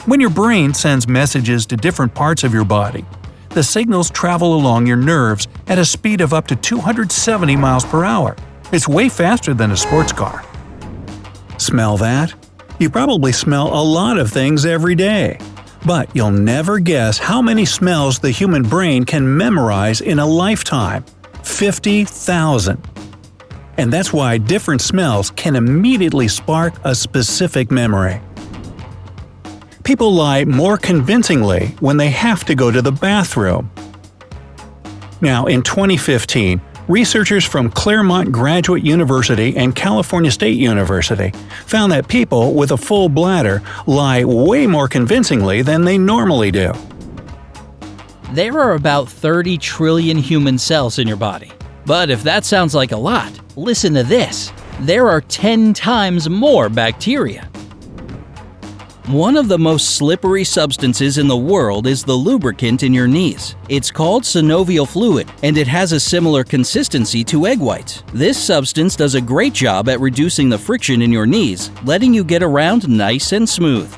When your brain sends messages to different parts of your body, the signals travel along your nerves at a speed of up to 270 miles per hour. It's way faster than a sports car. Smell that? You probably smell a lot of things every day. But you'll never guess how many smells the human brain can memorize in a lifetime. 50,000. And that's why different smells can immediately spark a specific memory. People lie more convincingly when they have to go to the bathroom. Now, in 2015, researchers from Claremont Graduate University and California State University found that people with a full bladder lie way more convincingly than they normally do. There are about 30 trillion human cells in your body. But if that sounds like a lot, listen to this. There are 10 times more bacteria. One of the most slippery substances in the world is the lubricant in your knees. It's called synovial fluid, and it has a similar consistency to egg whites. This substance does a great job at reducing the friction in your knees, letting you get around nice and smooth.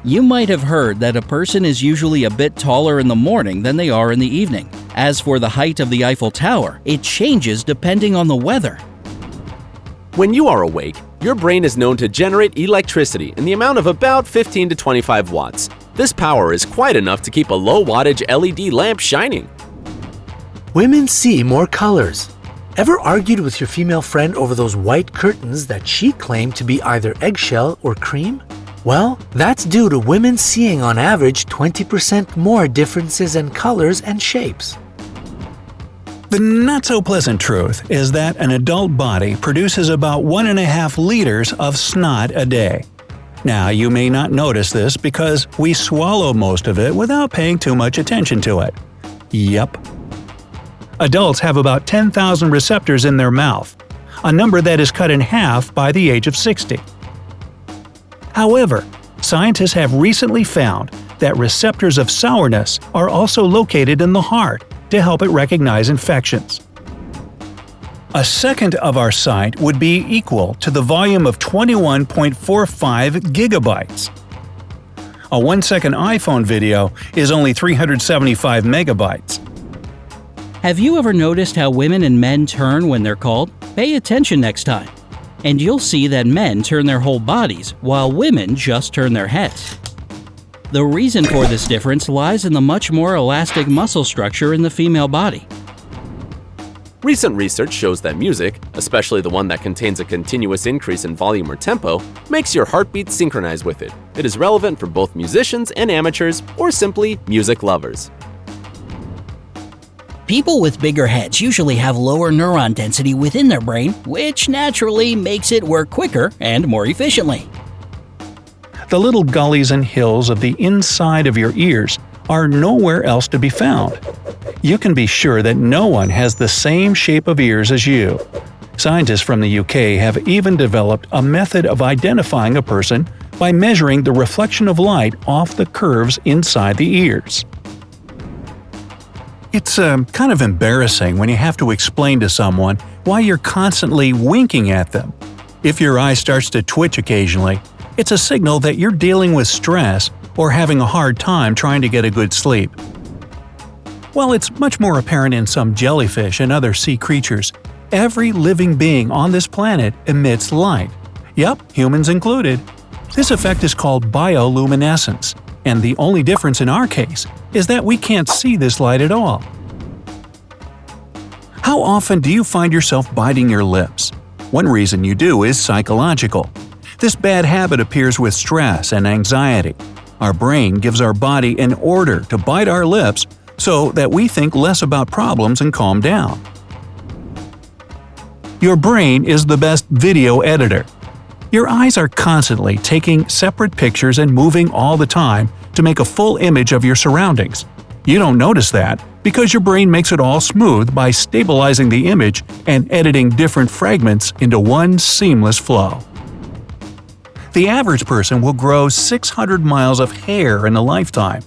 You might have heard that a person is usually a bit taller in the morning than they are in the evening. As for the height of the Eiffel Tower, it changes depending on the weather. When you are awake, your brain is known to generate electricity in the amount of about 15 to 25 watts. This power is quite enough to keep a low-wattage LED lamp shining. Women see more colors. Ever argued with your female friend over those white curtains that she claimed to be either eggshell or cream? Well, that's due to women seeing on average 20% more differences in colors and shapes. The not-so-pleasant truth is that an adult body produces about 1.5 liters of snot a day. Now, you may not notice this because we swallow most of it without paying too much attention to it. Yep. Adults have about 10,000 receptors in their mouth, a number that is cut in half by the age of 60. However, scientists have recently found that receptors of sourness are also located in the heart to help it recognize infections. A second of our sight would be equal to the volume of 21.45 gigabytes. A 1-second iPhone video is only 375 megabytes. Have you ever noticed how women and men turn when they're called? Pay attention next time. And you'll see that men turn their whole bodies, while women just turn their heads. The reason for this difference lies in the much more elastic muscle structure in the female body. Recent research shows that music, especially the one that contains a continuous increase in volume or tempo, makes your heartbeat synchronize with it. It is relevant for both musicians and amateurs, or simply music lovers. People with bigger heads usually have lower neuron density within their brain, which naturally makes it work quicker and more efficiently. The little gullies and hills of the inside of your ears are nowhere else to be found. You can be sure that no one has the same shape of ears as you. Scientists from the UK have even developed a method of identifying a person by measuring the reflection of light off the curves inside the ears. It's kind of embarrassing when you have to explain to someone why you're constantly winking at them. If your eye starts to twitch occasionally, it's a signal that you're dealing with stress or having a hard time trying to get a good sleep. While it's much more apparent in some jellyfish and other sea creatures, every living being on this planet emits light. Yep, humans included. This effect is called bioluminescence, and the only difference in our case is that we can't see this light at all. How often do you find yourself biting your lips? One reason you do is psychological. This bad habit appears with stress and anxiety. Our brain gives our body an order to bite our lips so that we think less about problems and calm down. Your brain is the best video editor. Your eyes are constantly taking separate pictures and moving all the time to make a full image of your surroundings. You don't notice that because your brain makes it all smooth by stabilizing the image and editing different fragments into one seamless flow. The average person will grow 600 miles of hair in a lifetime.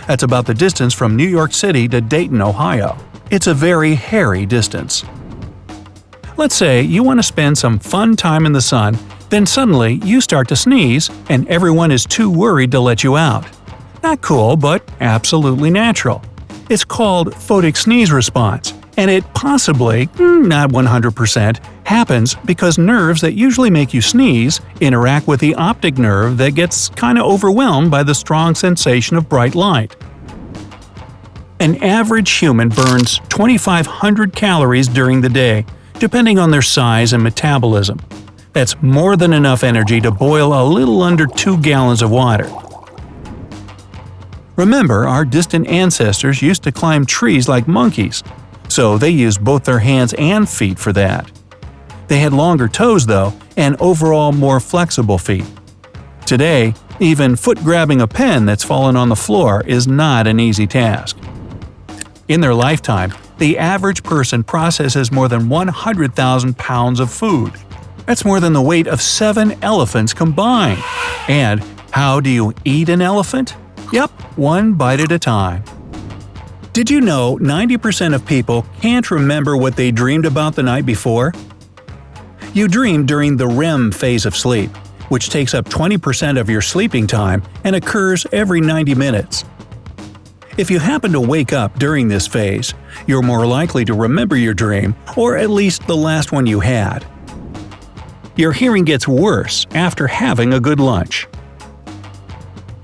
That's about the distance from New York City to Dayton, Ohio. It's a very hairy distance. Let's say you want to spend some fun time in the sun Then suddenly you start to sneeze, and everyone is too worried to let you out. Not cool, but absolutely natural. It's called photic sneeze response, and it possibly, not 100%, happens because nerves that usually make you sneeze interact with the optic nerve that gets kinda overwhelmed by the strong sensation of bright light. An average human burns 2,500 calories during the day, depending on their size and metabolism. That's more than enough energy to boil a little under 2 gallons of water. Remember, our distant ancestors used to climb trees like monkeys, so they used both their hands and feet for that. They had longer toes, though, and overall more flexible feet. Today, even foot-grabbing a pen that's fallen on the floor is not an easy task. In their lifetime, the average person processes more than 100,000 pounds of food. That's more than the weight of 7 elephants combined. And how do you eat an elephant? Yep, one bite at a time. Did you know 90% of people can't remember what they dreamed about the night before? You dream during the REM phase of sleep, which takes up 20% of your sleeping time and occurs every 90 minutes. If you happen to wake up during this phase, you're more likely to remember your dream, or at least the last one you had. Your hearing gets worse after having a good lunch.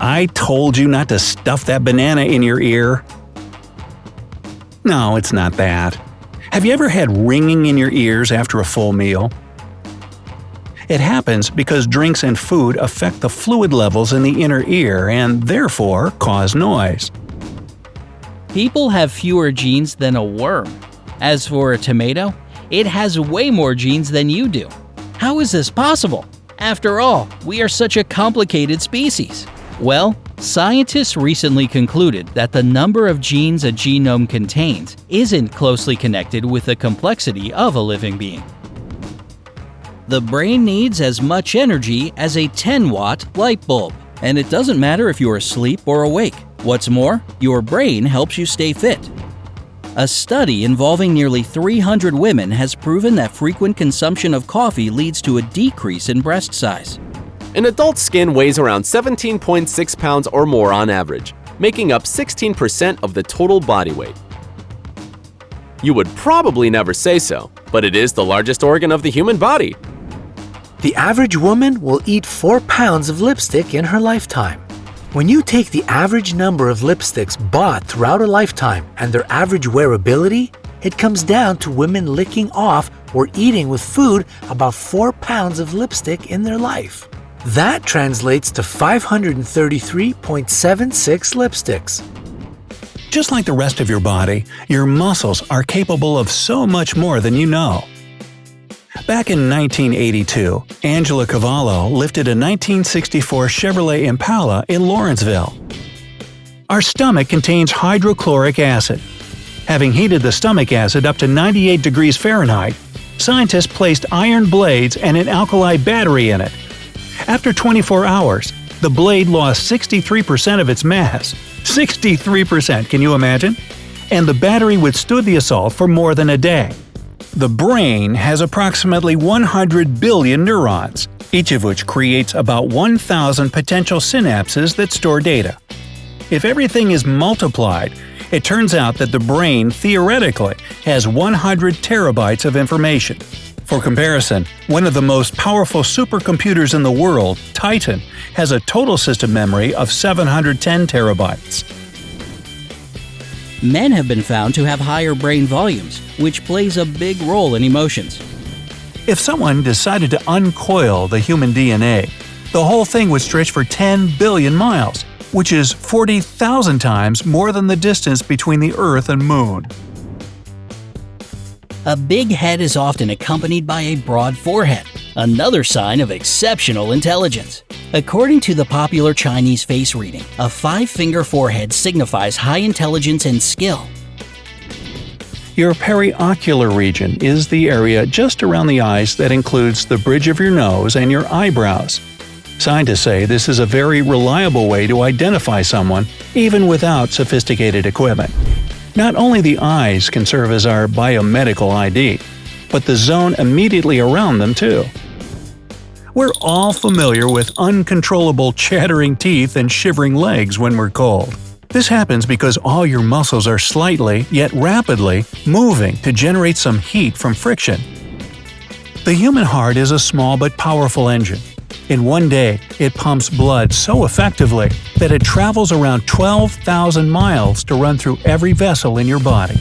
I told you not to stuff that banana in your ear. No, it's not that. Have you ever had ringing in your ears after a full meal? It happens because drinks and food affect the fluid levels in the inner ear and therefore cause noise. People have fewer genes than a worm. As for a tomato, it has way more genes than you do. How is this possible? After all, we are such a complicated species. Well, scientists recently concluded that the number of genes a genome contains isn't closely connected with the complexity of a living being. The brain needs as much energy as a 10-watt light bulb, and it doesn't matter if you're asleep or awake. What's more, your brain helps you stay fit. A study involving nearly 300 women has proven that frequent consumption of coffee leads to a decrease in breast size. An adult skin weighs around 17.6 pounds or more on average, making up 16% of the total body weight. You would probably never say so, but it is the largest organ of the human body. The average woman will eat 4 pounds of lipstick in her lifetime. When you take the average number of lipsticks bought throughout a lifetime and their average wearability, it comes down to women licking off or eating with food about 4 pounds of lipstick in their life. That translates to 533.76 lipsticks. Just like the rest of your body, your muscles are capable of so much more than you know. Back in 1982, Angela Cavallo lifted a 1964 Chevrolet Impala in Lawrenceville. Our stomach contains hydrochloric acid. Having heated the stomach acid up to 98 degrees Fahrenheit, scientists placed iron blades and an alkali battery in it. After 24 hours, the blade lost 63% of its mass. 63%, can you imagine? And the battery withstood the assault for more than a day. The brain has approximately 100 billion neurons, each of which creates about 1,000 potential synapses that store data. If everything is multiplied, it turns out that the brain theoretically has 100 terabytes of information. For comparison, one of the most powerful supercomputers in the world, Titan, has a total system memory of 710 terabytes. Men have been found to have higher brain volumes, which plays a big role in emotions. If someone decided to uncoil the human DNA, the whole thing would stretch for 10 billion miles, which is 40,000 times more than the distance between the Earth and Moon. A big head is often accompanied by a broad forehead, another sign of exceptional intelligence. According to the popular Chinese face reading, a 5-finger forehead signifies high intelligence and skill. Your periocular region is the area just around the eyes that includes the bridge of your nose and your eyebrows. Scientists say this is a very reliable way to identify someone, even without sophisticated equipment. Not only the eyes can serve as our biomedical ID, but the zone immediately around them too. We're all familiar with uncontrollable chattering teeth and shivering legs when we're cold. This happens because all your muscles are slightly, yet rapidly, moving to generate some heat from friction. The human heart is a small but powerful engine. In one day, it pumps blood so effectively that it travels around 12,000 miles to run through every vessel in your body.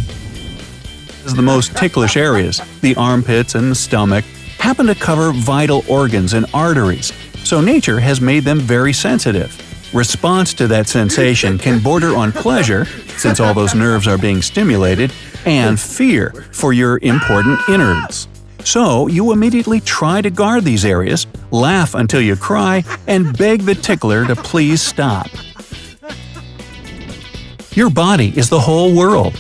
The most ticklish areas, the armpits and the stomach, happen to cover vital organs and arteries, so nature has made them very sensitive. Response to that sensation can border on pleasure, since all those nerves are being stimulated, and fear for your important innards. So you immediately try to guard these areas, laugh until you cry, and beg the tickler to please stop. Your body is the whole world.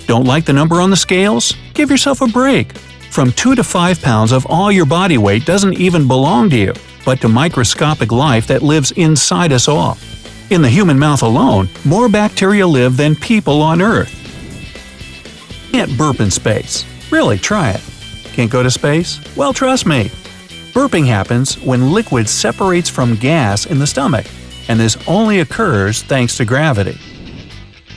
Don't like the number on the scales? Give yourself a break. From 2 to 5 pounds of all your body weight doesn't even belong to you, but to microscopic life that lives inside us all. In the human mouth alone, more bacteria live than people on Earth. Can't burp in space. Really, try it. Can't go to space? Well, trust me. Burping happens when liquid separates from gas in the stomach, and this only occurs thanks to gravity.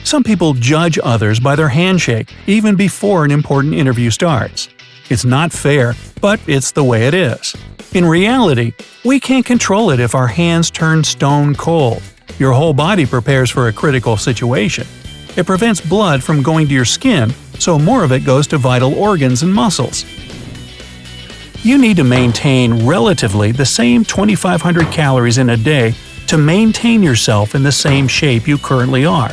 Some people judge others by their handshake even before an important interview starts. It's not fair, but it's the way it is. In reality, we can't control it if our hands turn stone cold. Your whole body prepares for a critical situation. It prevents blood from going to your skin, so more of it goes to vital organs and muscles. You need to maintain relatively the same 2,500 calories in a day to maintain yourself in the same shape you currently are.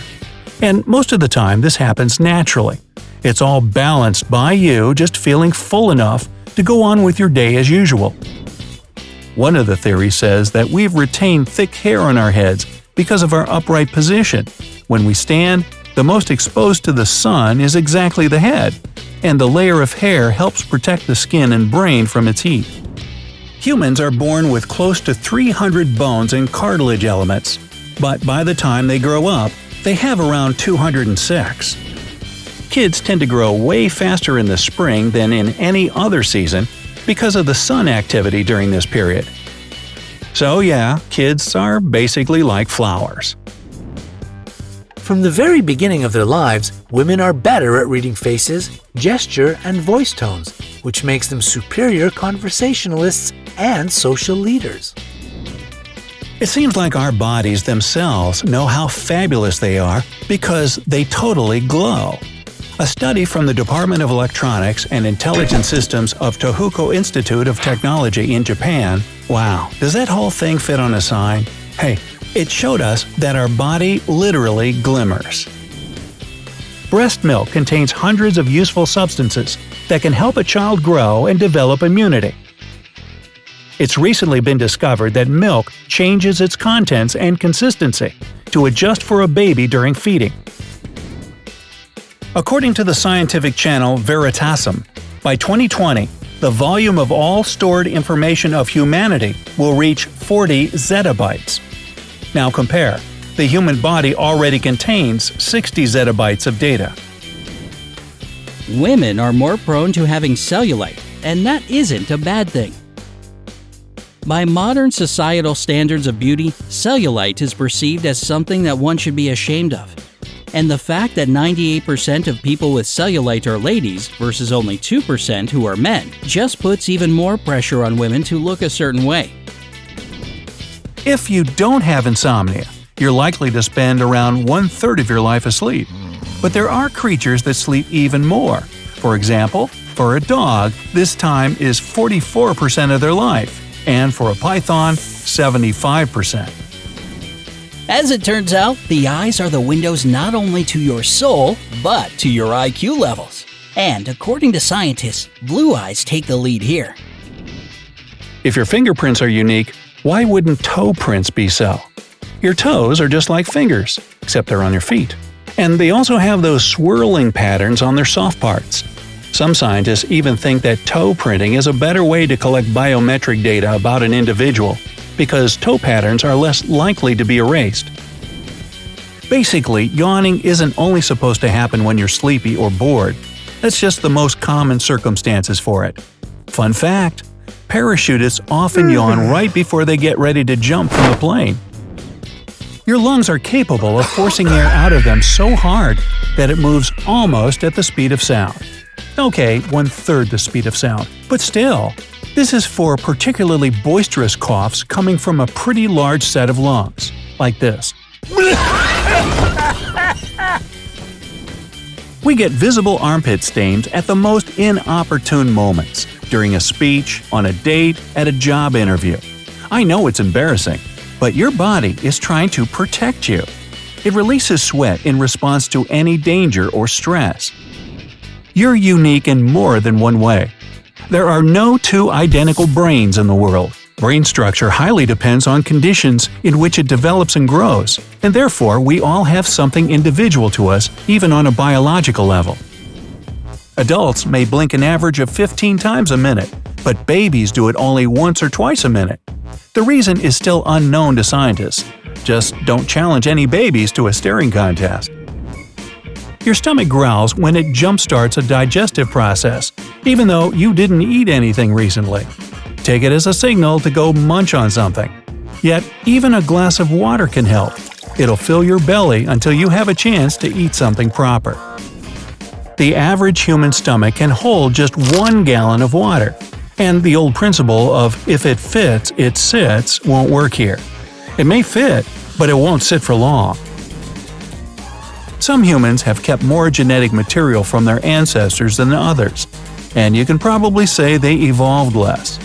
And most of the time this happens naturally. It's all balanced by you just feeling full enough to go on with your day as usual. One of the theories says that we've retained thick hair on our heads because of our upright position. When we stand, the most exposed to the sun is exactly the head, and the layer of hair helps protect the skin and brain from its heat. Humans are born with close to 300 bones and cartilage elements, but by the time they grow up, they have around 206. Kids tend to grow way faster in the spring than in any other season because of the sun activity during this period. So yeah, kids are basically like flowers. From the very beginning of their lives, women are better at reading faces, gesture, and voice tones, which makes them superior conversationalists and social leaders. It seems like our bodies themselves know how fabulous they are because they totally glow. A study from the Department of Electronics and Intelligent Systems of Tohoku Institute of Technology in Japan — wow, does that whole thing fit on a sign? Hey, it showed us that our body literally glimmers. Breast milk contains hundreds of useful substances that can help a child grow and develop immunity. It's recently been discovered that milk changes its contents and consistency to adjust for a baby during feeding. According to the scientific channel Veritasum, by 2020, the volume of all stored information of humanity will reach 40 zettabytes. Now compare. The human body already contains 60 zettabytes of data. Women are more prone to having cellulite, and that isn't a bad thing. By modern societal standards of beauty, cellulite is perceived as something that one should be ashamed of. And the fact that 98% of people with cellulite are ladies versus only 2% who are men just puts even more pressure on women to look a certain way. If you don't have insomnia, you're likely to spend around 1/3 of your life asleep. But there are creatures that sleep even more. For example, for a dog, this time is 44% of their life, and for a python, 75%. As it turns out, the eyes are the windows not only to your soul, but to your IQ levels. And according to scientists, blue eyes take the lead here. If your fingerprints are unique, why wouldn't toe prints be so? Your toes are just like fingers, except they're on your feet. And they also have those swirling patterns on their soft parts. Some scientists even think that toe printing is a better way to collect biometric data about an individual, because toe patterns are less likely to be erased. Basically, yawning isn't only supposed to happen when you're sleepy or bored. That's just the most common circumstances for it. Fun fact: Parachutists often yawn right before they get ready to jump from the plane. Your lungs are capable of forcing air out of them so hard that it moves almost at the speed of sound. Okay, 1/3 the speed of sound, but still. This is for particularly boisterous coughs coming from a pretty large set of lungs, like this. We get visible armpit stains at the most inopportune moments, during a speech, on a date, at a job interview. I know it's embarrassing, but your body is trying to protect you. It releases sweat in response to any danger or stress. You're unique in more than one way. There are no two identical brains in the world. Brain structure highly depends on conditions in which it develops and grows, and therefore we all have something individual to us, even on a biological level. Adults may blink an average of 15 times a minute, but babies do it only once or twice a minute. The reason is still unknown to scientists. Just don't challenge any babies to a staring contest. Your stomach growls when it jumpstarts a digestive process, even though you didn't eat anything recently. Take it as a signal to go munch on something. Yet, even a glass of water can help. It'll fill your belly until you have a chance to eat something proper. The average human stomach can hold just 1 gallon of water, and the old principle of if it fits, it sits won't work here. It may fit, but it won't sit for long. Some humans have kept more genetic material from their ancestors than others, and you can probably say they evolved less.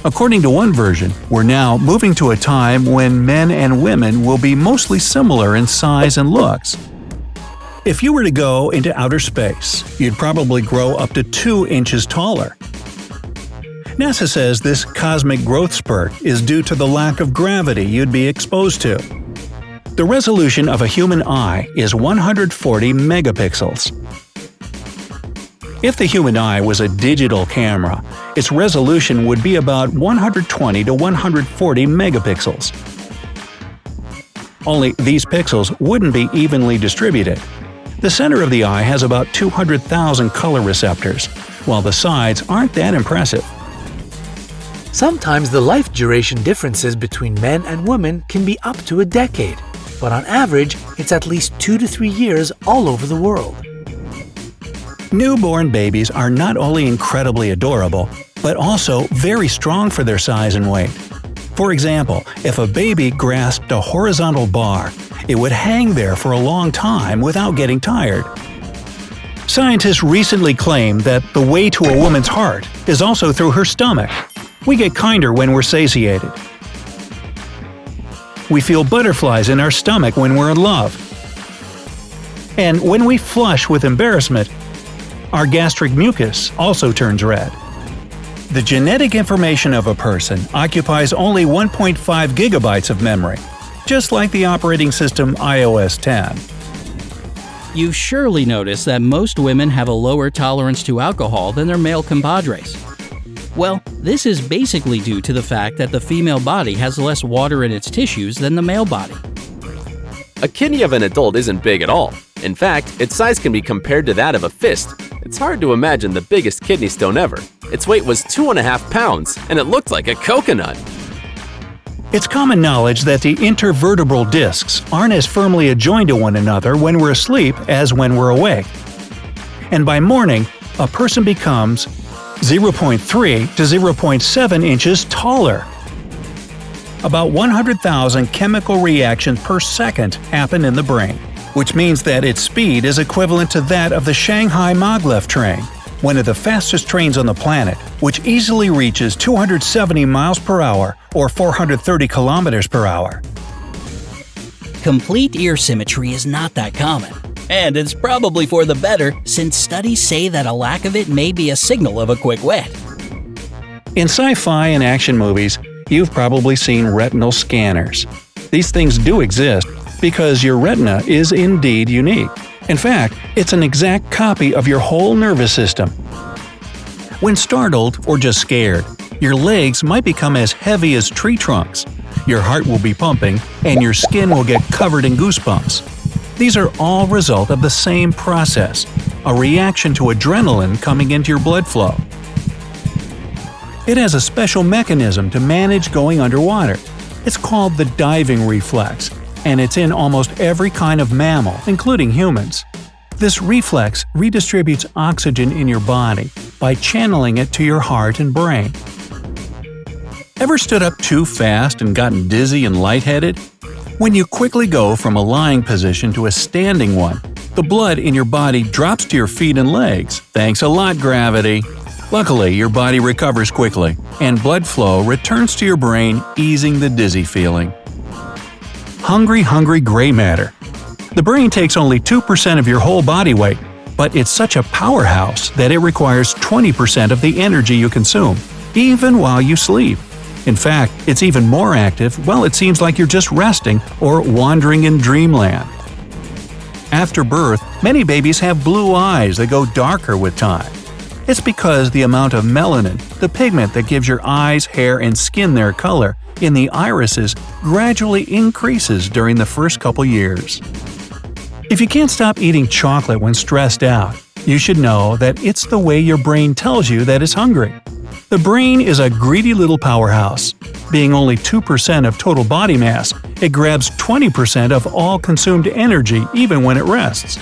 According to one version, we're now moving to a time when men and women will be mostly similar in size and looks. If you were to go into outer space, you'd probably grow up to 2 inches taller. NASA says this cosmic growth spurt is due to the lack of gravity you'd be exposed to. The resolution of a human eye is 140 megapixels. If the human eye was a digital camera, its resolution would be about 120 to 140 megapixels. Only these pixels wouldn't be evenly distributed. The center of the eye has about 200,000 color receptors, while the sides aren't that impressive. Sometimes the life duration differences between men and women can be up to a decade, but on average, it's at least 2 to 3 years all over the world. Newborn babies are not only incredibly adorable, but also very strong for their size and weight. For example, if a baby grasped a horizontal bar, it would hang there for a long time without getting tired. Scientists recently claimed that the way to a woman's heart is also through her stomach. We get kinder when we're satiated. We feel butterflies in our stomach when we're in love. And when we flush with embarrassment, our gastric mucus also turns red. The genetic information of a person occupies only 1.5 gigabytes of memory, just like the operating system iOS 10. You've surely noticed that most women have a lower tolerance to alcohol than their male compadres. Well, this is basically due to the fact that the female body has less water in its tissues than the male body. A kidney of an adult isn't big at all. In fact, its size can be compared to that of a fist. It's hard to imagine the biggest kidney stone ever. Its weight was 2.5 pounds, and it looked like a coconut. It's common knowledge that the intervertebral discs aren't as firmly adjoined to one another when we're asleep as when we're awake. And by morning, a person becomes 0.3 to 0.7 inches taller. About 100,000 chemical reactions per second happen in the brain, which means that its speed is equivalent to that of the Shanghai Maglev train, one of the fastest trains on the planet, which easily reaches 270 miles per hour or 430 kilometers per hour. Complete ear symmetry is not that common. And it's probably for the better, since studies say that a lack of it may be a signal of a quick wet. In sci-fi and action movies, you've probably seen retinal scanners. These things do exist because your retina is indeed unique. In fact, it's an exact copy of your whole nervous system. When startled or just scared, your legs might become as heavy as tree trunks, your heart will be pumping, and your skin will get covered in goosebumps. These are all result of the same process, a reaction to adrenaline coming into your blood flow. It has a special mechanism to manage going underwater. It's called the diving reflex, and it's in almost every kind of mammal, including humans. This reflex redistributes oxygen in your body by channeling it to your heart and brain. Ever stood up too fast and gotten dizzy and lightheaded? When you quickly go from a lying position to a standing one, the blood in your body drops to your feet and legs. Thanks a lot, gravity! Luckily, your body recovers quickly, and blood flow returns to your brain, easing the dizzy feeling. Hungry gray matter. The brain takes only 2% of your whole body weight, but it's such a powerhouse that it requires 20% of the energy you consume, even while you sleep. In fact, it's even more active while it seems like you're just resting or wandering in dreamland. After birth, many babies have blue eyes that go darker with time. It's because the amount of melanin, the pigment that gives your eyes, hair, and skin their color, in the irises gradually increases during the first couple years. If you can't stop eating chocolate when stressed out, you should know that it's the way your brain tells you that it's hungry. The brain is a greedy little powerhouse. Being only 2% of total body mass, it grabs 20% of all consumed energy even when it rests.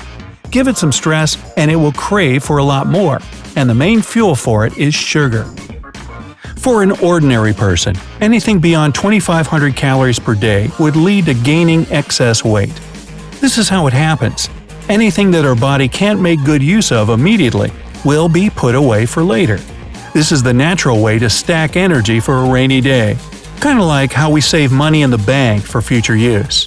Give it some stress and it will crave for a lot more, and the main fuel for it is sugar. For an ordinary person, anything beyond 2,500 calories per day would lead to gaining excess weight. This is how it happens. Anything that our body can't make good use of immediately will be put away for later. This is the natural way to stack energy for a rainy day, kind of like how we save money in the bank for future use.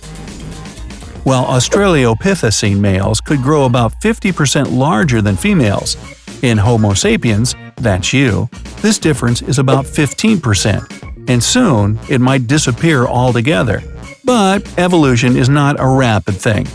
While Australopithecine males could grow about 50% larger than females, in Homo sapiens, that's you, this difference is about 15%, and soon it might disappear altogether. But evolution is not a rapid thing.